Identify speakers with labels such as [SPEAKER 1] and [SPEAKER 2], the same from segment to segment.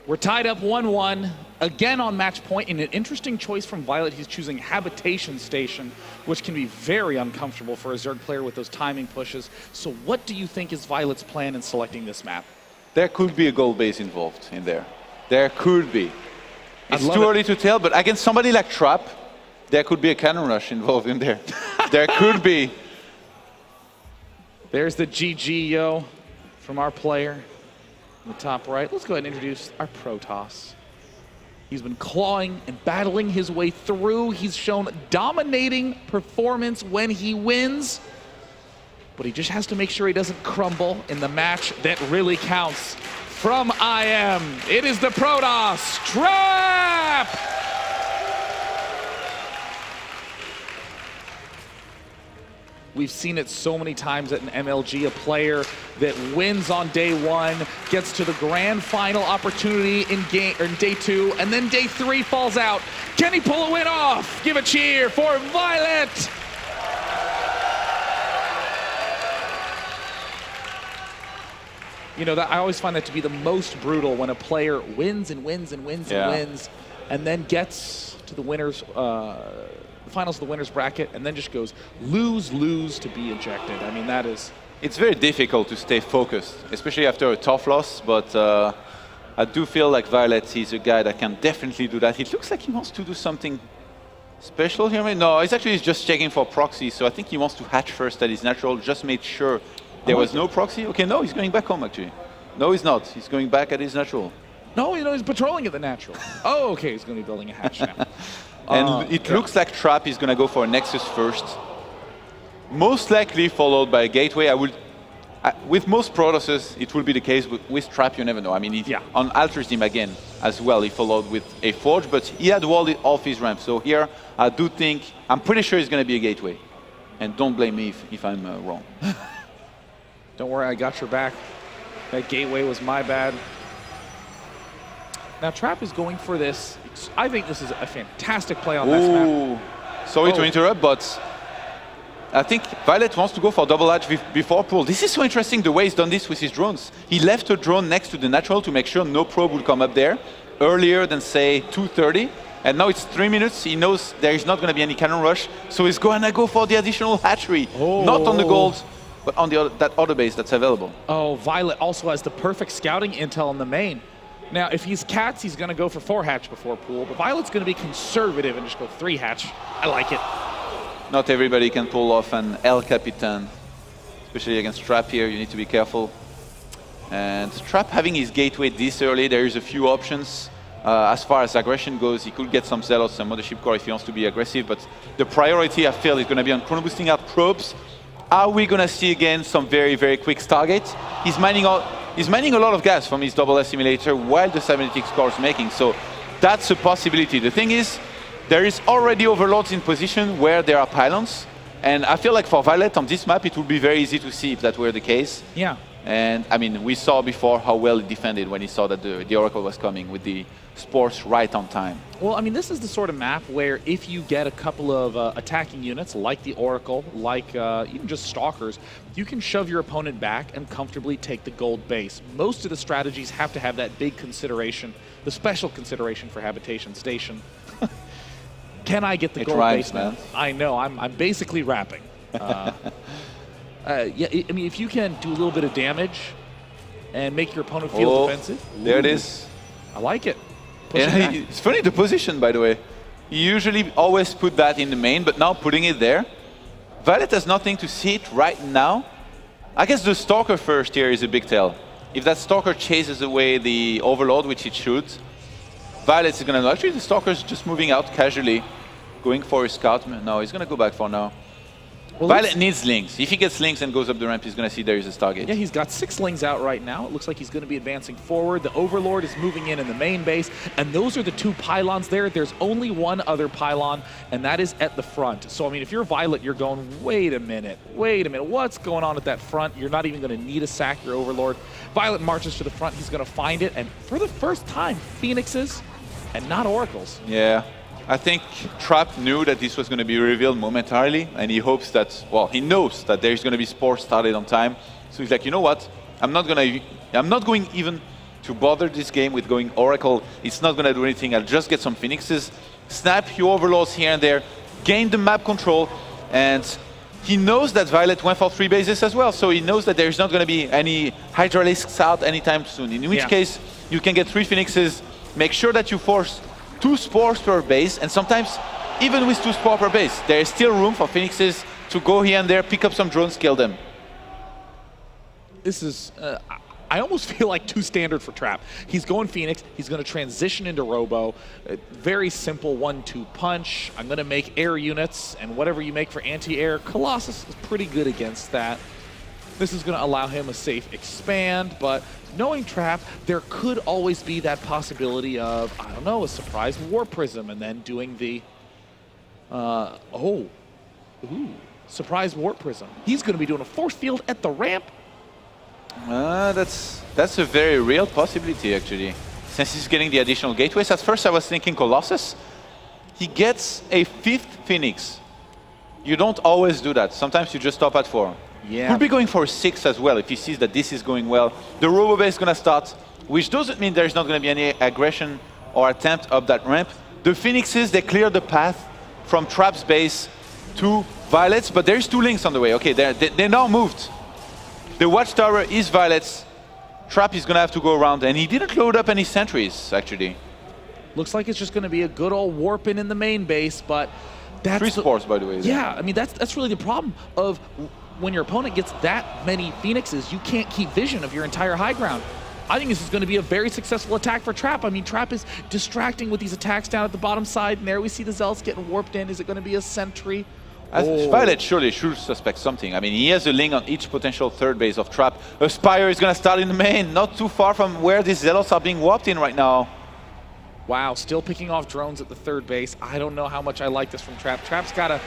[SPEAKER 1] We're tied up 1-1, again on match point, and an interesting choice from viOLet. He's choosing Habitation Station, which can be very uncomfortable for a Zerg player with those timing pushes. So what do you think is viOLet's plan in selecting this map?
[SPEAKER 2] There could be a gold base involved in there. There could be. It's too early to tell, but against somebody like Trap, there could be a cannon rush involved in there. There could be.
[SPEAKER 1] There's the GG, yo, from our player. In the top right, let's go ahead and introduce our Protoss. He's been clawing and battling his way through. He's shown dominating performance when he wins, but he just has to make sure he doesn't crumble in the match that really counts. From IM, it is the Protoss Trap! We've seen it so many times at an MLG, a player that wins on day one, gets to the grand final opportunity in day two, and then day three falls out. Can he pull a win off? Give a cheer for viOLet! You know, I always find that to be the most brutal when a player wins and wins and wins and wins, and then gets to the winners, the finals of the winners bracket, and then just goes lose to be ejected. I mean, that is...
[SPEAKER 2] It's very difficult to stay focused, especially after a tough loss, but I do feel like viOLet is a guy that can definitely do that. It looks like he wants to do something special here. No, he's just checking for proxy, so I think he wants to hatch first at his natural, just made sure there was no proxy. Okay, no, he's going back home, actually. No, he's not. He's going back at his natural.
[SPEAKER 1] No, you know, he's patrolling at the natural. Oh, okay, he's going to be building a hatch now.
[SPEAKER 2] And it looks like Trap is going to go for a Nexus first. Most likely followed by a Gateway. With most Protosses, it will be the case. With Trap, you never know. I mean, on Alter's Team again, as well, he followed with a Forge, but he had walled it off his ramp. So here, I do think, I'm pretty sure it's going to be a Gateway. And don't blame me if I'm wrong.
[SPEAKER 1] Don't worry, I got your back. That Gateway was my bad. Now, Trap is going for this. I think this is a fantastic play on this map.
[SPEAKER 2] Sorry to interrupt, but I think viOLet wants to go for double hatch before pull. This is so interesting the way he's done this with his drones. He left a drone next to the natural to make sure no probe would come up there earlier than, say, 2:30. And now it's 3 minutes. He knows there is not going to be any cannon rush, so he's going to go for the additional hatchery. Not on the gold, but on that other base that's available.
[SPEAKER 1] Oh, viOLet also has the perfect scouting intel in the main. Now, if he's Cats, he's going to go for 4 hatch before pool, but viOLet's going to be conservative and just go 3 hatch. I like it.
[SPEAKER 2] Not everybody can pull off an El Capitan, especially against Trap here. You need to be careful. And Trap having his Gateway this early, there is a few options. As far as aggression goes, he could get some Zealots, some Mothership Core if he wants to be aggressive, but the priority, I feel, is going to be on chrono boosting out probes. Are we going to see again some very, very quick Stargates? He's mining a lot of gas from his double simulator while the cybernetics core is making, so that's a possibility. The thing is, there is already overlords in position where there are pylons, and I feel like for viOLet on this map, it would be very easy to see if that were the case.
[SPEAKER 1] Yeah.
[SPEAKER 2] And I mean, we saw before how well he defended when he saw that the Oracle was coming with the Spores right on time.
[SPEAKER 1] Well, I mean, this is the sort of map where if you get a couple of attacking units, like the Oracle, like even just Stalkers, you can shove your opponent back and comfortably take the gold base. Most of the strategies have to have that big consideration, the special consideration for Habitation Station. Can I get the gold base now? I know, I'm basically rapping. Yeah, I mean, if you can do a little bit of damage and make your opponent feel defensive.
[SPEAKER 2] There it is.
[SPEAKER 1] I like it.
[SPEAKER 2] Yeah, it's funny, the position, by the way. You usually always put that in the main, but now putting it there. viOLet has nothing to see it right now. I guess the Stalker first here is a big tell. If that Stalker chases away the Overlord, which it should, viOLet is going to... Actually, the Stalker's just moving out casually, going for his scout. No, he's going to go back for now. Well, viOLet needs links. If he gets links and goes up the ramp, he's going to see there is a Stargate.
[SPEAKER 1] Yeah, he's got 6 lings out right now. It looks like he's going to be advancing forward. The Overlord is moving in the main base, and those are the 2 pylons there. There's only one other pylon, and that is at the front. So, I mean, if you're viOLet, you're going, wait a minute, what's going on at that front? You're not even going to need to sack your Overlord. viOLet marches to the front. He's going to find it, and for the first time, Phoenixes and not Oracles.
[SPEAKER 2] Yeah. I think Trap knew that this was going to be revealed momentarily, and he hopes that, well, he knows that there's going to be Spores started on time. So he's like, you know what? I'm not going even to bother this game with going Oracle. It's not going to do anything. I'll just get some Phoenixes, snap few Overlords here and there, gain the map control, and he knows that viOLet went for 3 bases as well, so he knows that there's not going to be any Hydralisks out anytime soon, in which case you can get 3 Phoenixes, make sure that you force 2 spores per base, and sometimes even with 2 spores per base, there is still room for Phoenixes to go here and there, pick up some drones, kill them.
[SPEAKER 1] This is, I almost feel like too standard for Trap. He's going Phoenix, he's going to transition into Robo. Very simple 1-2 punch. I'm going to make air units, and whatever you make for anti-air, Colossus is pretty good against that. This is going to allow him a safe expand, but knowing Trap, there could always be that possibility of, I don't know, a surprise War Prism, and then doing the, surprise Warp Prism. He's going to be doing a force field at the ramp.
[SPEAKER 2] That's a very real possibility, actually. Since he's getting the additional gateways, at first I was thinking Colossus. He gets a 5th Phoenix. You don't always do that. Sometimes you just stop at 4.
[SPEAKER 1] Yeah.
[SPEAKER 2] Could be going for a 6 as well if he sees that this is going well. The Robo base is going to start, which doesn't mean there's not going to be any aggression or attempt up that ramp. The Phoenixes, they clear the path from Trap's base to viOLet's, but there's 2 links on the way. Okay, they now moved. The Watchtower is viOLet's. Trap is going to have to go around, and he didn't load up any sentries, actually.
[SPEAKER 1] Looks like it's just going to be a good old warping in the main base, but that's
[SPEAKER 2] 3 spores, by the way.
[SPEAKER 1] Yeah, I mean, that's really the problem of when your opponent gets that many Phoenixes, you can't keep vision of your entire high ground. I think this is going to be a very successful attack for Trap. I mean, Trap is distracting with these attacks down at the bottom side, and there we see the Zealots getting warped in. Is it going to be a sentry?
[SPEAKER 2] viOLet surely should suspect something. I mean, he has a link on each potential 3rd base of Trap. A Spire is going to start in the main, not too far from where these Zealots are being warped in right now.
[SPEAKER 1] Wow, still picking off drones at the 3rd base. I don't know how much I like this from Trap. Trap's got to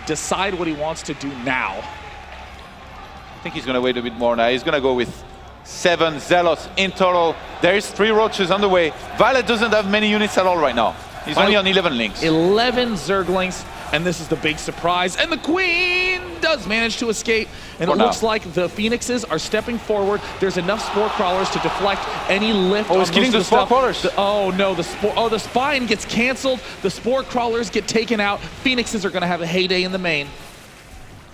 [SPEAKER 1] decide what he wants to do now.
[SPEAKER 2] I think he's going to wait a bit more now. He's going to go with 7 Zealots in total. There is 3 Roaches on the way. viOLet doesn't have many units at all right now. He's only on 11 links. 11
[SPEAKER 1] Zerglings, and this is the big surprise. And the Queen does manage to escape. And it looks like the Phoenixes are stepping forward. There's enough Spore Crawlers to deflect any lift.
[SPEAKER 2] Oh, he's getting the Spore Crawlers.
[SPEAKER 1] Oh, no, the Spine gets canceled. The Spore Crawlers get taken out. Phoenixes are going to have a heyday in the main.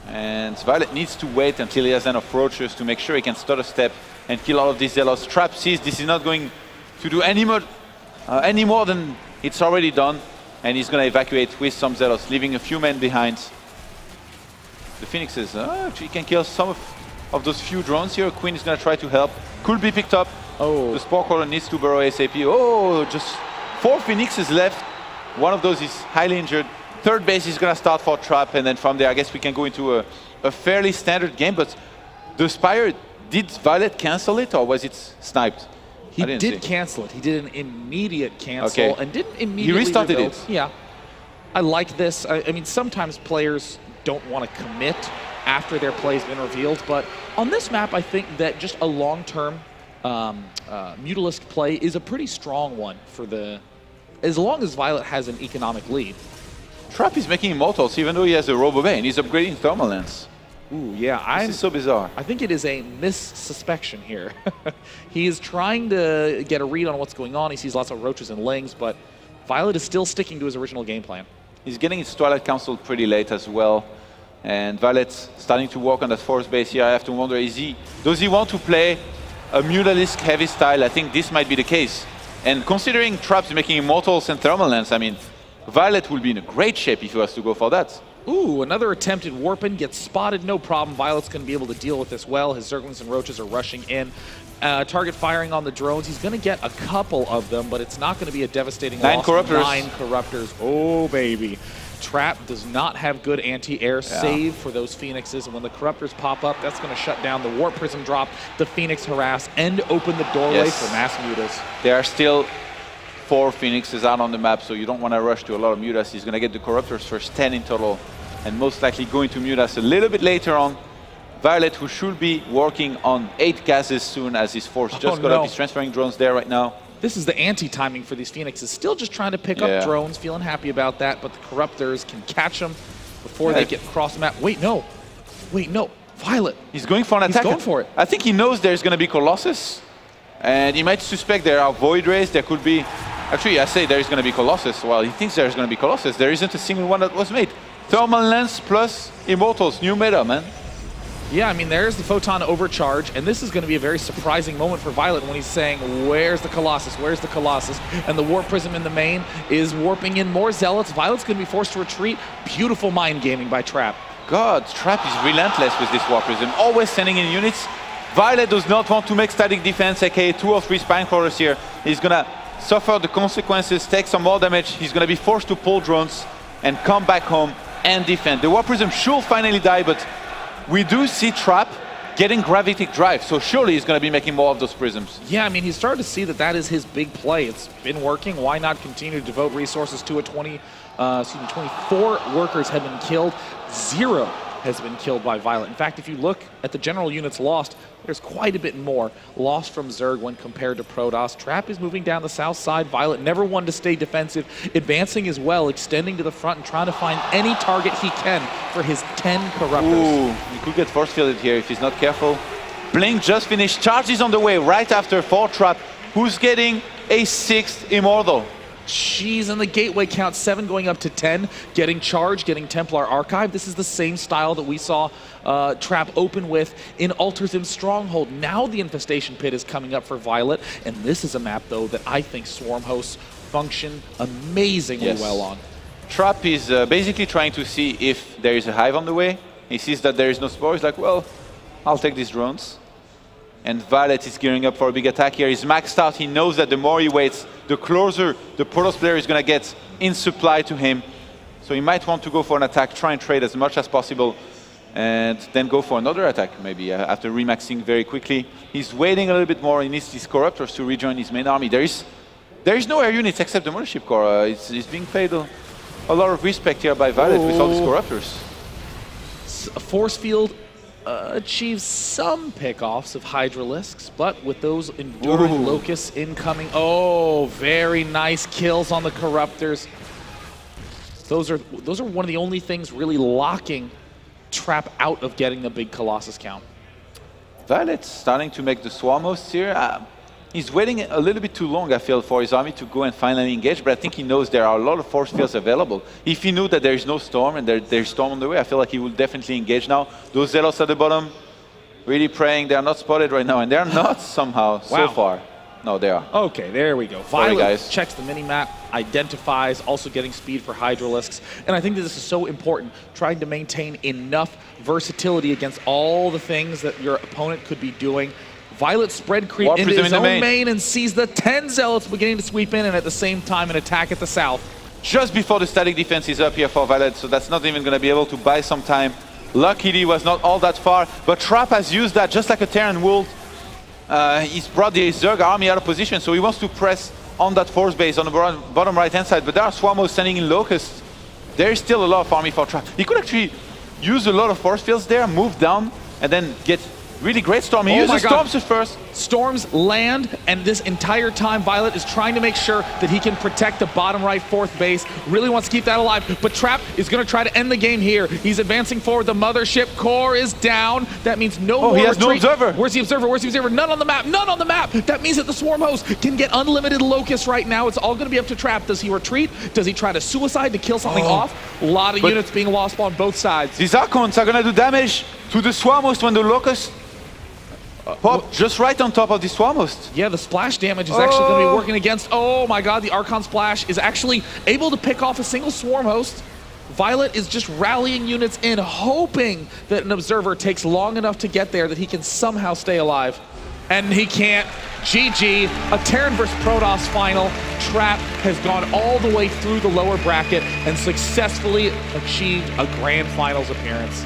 [SPEAKER 2] And viOLet needs to wait until he has enough Roaches to make sure he can stutter step and kill all of these Zealots. Trap sees this is not going to do any more than it's already done, and he's going to evacuate with some Zealots, leaving a few men behind. The Phoenixes actually can kill some of those few drones here. Queen is going to try to help. Could be picked up. Oh, the Spore Crawler needs to burrow ASAP. Oh, just 4 Phoenixes left. One of those is highly injured. 3rd base is going to start for Trap, and then from there, I guess we can go into a fairly standard game. But the Spire, did viOLet cancel it, or was it sniped?
[SPEAKER 1] He did cancel it. He did an immediate cancel and didn't immediately
[SPEAKER 2] restarted
[SPEAKER 1] rebuild.
[SPEAKER 2] it.
[SPEAKER 1] Yeah. I like this. I mean, sometimes players don't want to commit after their play's been revealed, but on this map, I think that just a long-term Mutalisk play is a pretty strong one for the, as long as viOLet has an economic lead.
[SPEAKER 2] Trap is making Immortals even though he has a Robo Bay, and he's upgrading Thermal Lens.
[SPEAKER 1] Ooh, yeah.
[SPEAKER 2] This is so bizarre.
[SPEAKER 1] I think it is a missuspicion here. He is trying to get a read on what's going on. He sees lots of Roaches and Lings, but viOLet is still sticking to his original game plan.
[SPEAKER 2] He's getting his Twilight Council pretty late as well. And viOLet's starting to work on that 4th base here. I have to wonder, does he want to play a Mutalisk heavy style? I think this might be the case. And considering Trap's making Immortals and Thermal Lens, I mean, viOLet will be in a great shape if he was to go for that.
[SPEAKER 1] Ooh, another attempted warp-in gets spotted, no problem. violet's going to be able to deal with this well. His Zerglings and Roaches are rushing in. Target firing on the drones. He's going to get a couple of them, but it's not going to be a devastating loss.
[SPEAKER 2] 9 Corruptors.
[SPEAKER 1] 9 Corruptors. Oh, baby. Trap does not have good anti-air save for those Phoenixes, and when the Corruptors pop up, that's going to shut down the Warp Prism drop, the Phoenix harass, and open the doorway for mass mutas.
[SPEAKER 2] There are still 4 Phoenixes out on the map, so you don't want to rush to a lot of mutas. He's going to get the Corruptors first, 10 in total, and most likely going to mutas a little bit later on. viOLet, who should be working on 8 gases soon, as his force just got up. He's transferring drones there right now.
[SPEAKER 1] This is the anti-timing for these Phoenixes. Still just trying to pick up drones, feeling happy about that, but the Corruptors can catch them before they get across the map. Wait, no. Wait, no. viOLet.
[SPEAKER 2] He's going for an attack.
[SPEAKER 1] He's going for it.
[SPEAKER 2] I think he knows there's going to be Colossus, And he might suspect there are Void Rays, there could be... Actually, I say there is going to be Colossus. Well, he thinks there is going to be Colossus. There isn't a single one that was made. Thermal Lens plus Immortals, new meta, man.
[SPEAKER 1] Yeah, I mean, there's the Photon Overcharge, and this is going to be a very surprising moment for viOLet when he's saying, where's the Colossus, where's the Colossus? And the Warp Prism in the main is warping in more Zealots. viOLet's going to be forced to retreat. Beautiful mind gaming by Trap.
[SPEAKER 2] God, Trap is relentless with this Warp Prism, always sending in units. viOLet does not want to make static defense, aka 2 or 3 spine crawlers here. He's going to suffer the consequences, take some more damage. He's going to be forced to pull drones and come back home and defend. The Warp Prism should finally die, but we do see Trap getting Gravitic Drive, so surely he's going to be making more of those prisms.
[SPEAKER 1] Yeah, I mean, he's starting to see that that is his big play. It's been working. Why not continue to devote resources to it? 24 workers have been killed. 0 has been killed by viOLet. In fact, if you look at the general units lost, there's quite a bit more lost from Zerg when compared to Protoss. Trap is moving down the south side. viOLet never one to stay defensive, advancing as well, extending to the front and trying to find any target he can for his 10 Corruptors.
[SPEAKER 2] Ooh, he could get force fielded here if he's not careful. Blink just finished. Charge is on the way right after for Trap, who's getting a 6th Immortal.
[SPEAKER 1] Jeez, and the gateway count 7 going up to 10, getting Charge, getting Templar Archive. This is the same style that we saw Trap open with in Ultrazim's Stronghold. Now the Infestation Pit is coming up for viOLet, and this is a map, though, that I think Swarm hosts function amazingly well on.
[SPEAKER 2] Trap is basically trying to see if there is a hive on the way. He sees that there is no spore. He's like, well, I'll take these drones. And viOLet is gearing up for a big attack here. He's maxed out. He knows that the more he waits, the closer the Protoss player is going to get in supply to him. So he might want to go for an attack, try and trade as much as possible, and then go for another attack, maybe, after remaxing very quickly. He's waiting a little bit more. He needs these Corruptors to rejoin his main army. There is no air units except the Mothership Core. It's being paid a lot of respect here by viOLet with all these Corruptors.
[SPEAKER 1] A force field achieves some pickoffs of Hydralisks, but with those enduring locusts incoming, very nice kills on the Corruptors. Those are one of the only things really locking Trap out of getting the big Colossus count.
[SPEAKER 2] viOLet's starting to make the Swarm hosts here. He's waiting a little bit too long, I feel, for his army to go and finally engage, but I think he knows there are a lot of force fields available. If he knew that there is no storm and there's storm on the way, I feel like he will definitely engage now. Those Zealots at the bottom, really praying they're not spotted right now, and they're not somehow so far. No, they are.
[SPEAKER 1] Okay, there we go.
[SPEAKER 2] Sorry,
[SPEAKER 1] viOLet
[SPEAKER 2] guys.
[SPEAKER 1] checks the mini-map, identifies, also getting speed for Hydralisks. And I think that this is so important, trying to maintain enough versatility against all the things that your opponent could be doing. viOLet spread creep
[SPEAKER 2] Warp
[SPEAKER 1] into
[SPEAKER 2] Prism
[SPEAKER 1] his
[SPEAKER 2] in the
[SPEAKER 1] own
[SPEAKER 2] main
[SPEAKER 1] and sees the 10 Zealots beginning to sweep in, and at the same time an attack at the south.
[SPEAKER 2] Just before the static defense is up here for viOLet, so that's not even going to be able to buy some time. Luckily, was not all that far, but Trap has used that just like a Terran would. He's brought the Zerg army out of position, so he wants to press on that force base on the bottom right-hand side, but there are Swarmos standing in Locusts. There is still a lot of army for Trap. He could actually use a lot of force fields there, move down, and then get really great Storm. He uses Storms at first.
[SPEAKER 1] Storms land, and this entire time viOLet is trying to make sure that he can protect the bottom right 4th base. Really wants to keep that alive, but Trap is going to try to end the game here. He's advancing forward. The Mothership Core is down. That means no more
[SPEAKER 2] he has
[SPEAKER 1] retreat.
[SPEAKER 2] no observer.
[SPEAKER 1] Where's the observer? Where's the observer? None on the map. None on the map. That means that the Swarm host can get unlimited Locusts right now. It's all going to be up to Trap. Does he retreat? Does he try to suicide to kill something off? A lot of units being lost on both sides.
[SPEAKER 2] These Archons are going to do damage to the Swarm host when the Locusts pop just right on top of the Swarm host.
[SPEAKER 1] Yeah, the splash damage is actually going to be working against... Oh my god, the Archon Splash is actually able to pick off a single Swarm host. viOLet is just rallying units in, hoping that an Observer takes long enough to get there that he can somehow stay alive. And he can't. GG, a Terran vs Protoss final. Trap has gone all the way through the lower bracket and successfully achieved a Grand Finals appearance.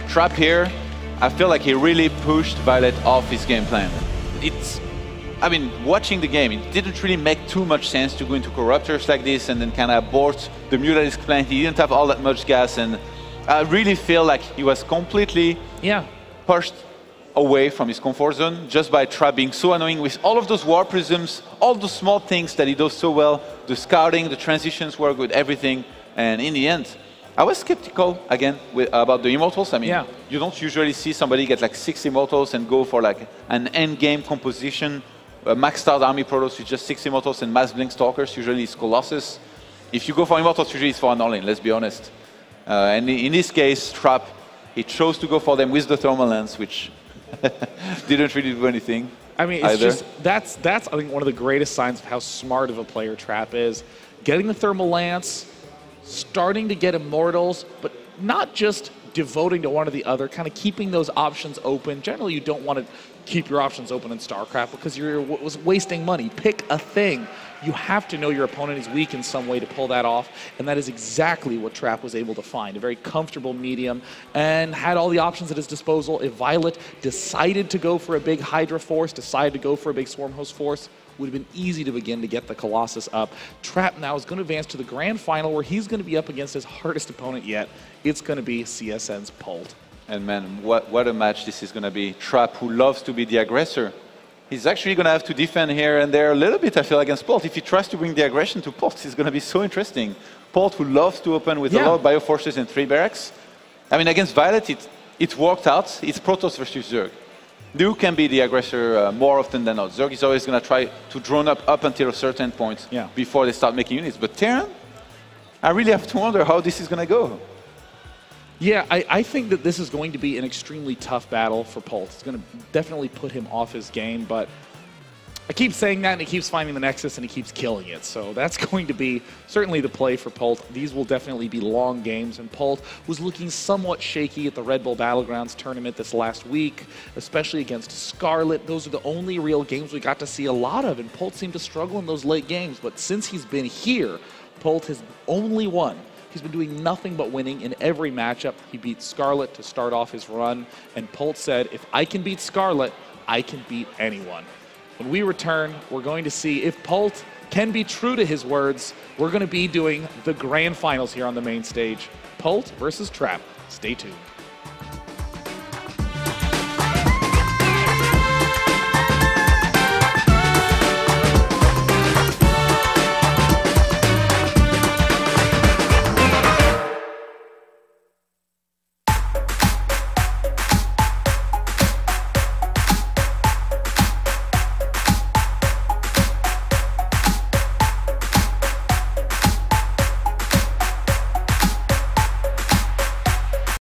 [SPEAKER 2] Trap here, I feel like he really pushed viOLet off his game plan. I mean, watching the game, it didn't really make too much sense to go into Corruptors like this and then kind of abort the Mutalisk plan. He didn't have all that much gas, and I really feel like he was completely pushed away from his comfort zone just by Trap being so annoying with all of those Warp Prisms, all those small things that he does so well. The scouting, the transitions work with everything, and in the end, I was skeptical again about the immortals. I mean,
[SPEAKER 1] Yeah.
[SPEAKER 2] you don't usually see somebody get like 6 immortals and go for like an end game composition, maxed out army protos with just 6 immortals and mass blink stalkers. Usually it's Colossus. If you go for immortals, usually it's for an all-in. Let's be honest. And in this case, Trap, he chose to go for them with the thermal lance, which didn't really do anything.
[SPEAKER 1] I mean, it's
[SPEAKER 2] either.
[SPEAKER 1] just that's I think one of the greatest signs of how smart of a player Trap is. Getting the thermal lance, starting to get immortals, but not just devoting to one or the other, kind of keeping those options open. Generally, you don't want to keep your options open in StarCraft because you're wasting money. Pick a thing. You have to know your opponent is weak in some way to pull that off, and that is exactly what Trap was able to find. A very comfortable medium and had all the options at his disposal. If viOLet decided to go for a big Hydra force, decided to go for a big Swarm Host force, would have been easy to begin to get the Colossus up. Trap now is going to advance to the grand final where he's going to be up against his hardest opponent yet. It's going to be CSN's Polt.
[SPEAKER 2] And man, what a match this is going to be. Trap, who loves to be the aggressor, he's actually going to have to defend here and there a little bit, I feel, against Polt. If he tries to bring the aggression to Polt, it's going to be so interesting. Polt, who loves to open with a lot of bioforces and 3 barracks. I mean, against viOLet, it worked out. It's Protoss versus Zerg. Who can be the aggressor more often than not. Zerg is always going to try to drone up until a certain point before they start making units. But Terran, I really have to wonder how this is going to go.
[SPEAKER 1] Yeah, I think that this is going to be an extremely tough battle for Polt. It's going to definitely put him off his game, but I keep saying that, and he keeps finding the Nexus, and he keeps killing it. So that's going to be certainly the play for Polt. These will definitely be long games, and Polt was looking somewhat shaky at the Red Bull Battlegrounds tournament this last week, especially against Scarlet. Those are the only real games we got to see a lot of, and Polt seemed to struggle in those late games. But since he's been here, Polt has only won. He's been doing nothing but winning in every matchup. He beat Scarlet to start off his run, and Polt said, if I can beat Scarlet, I can beat anyone. When we return, we're going to see if Polt can be true to his words. We're going to be doing the grand finals here on the main stage. Polt versus Trap. Stay tuned.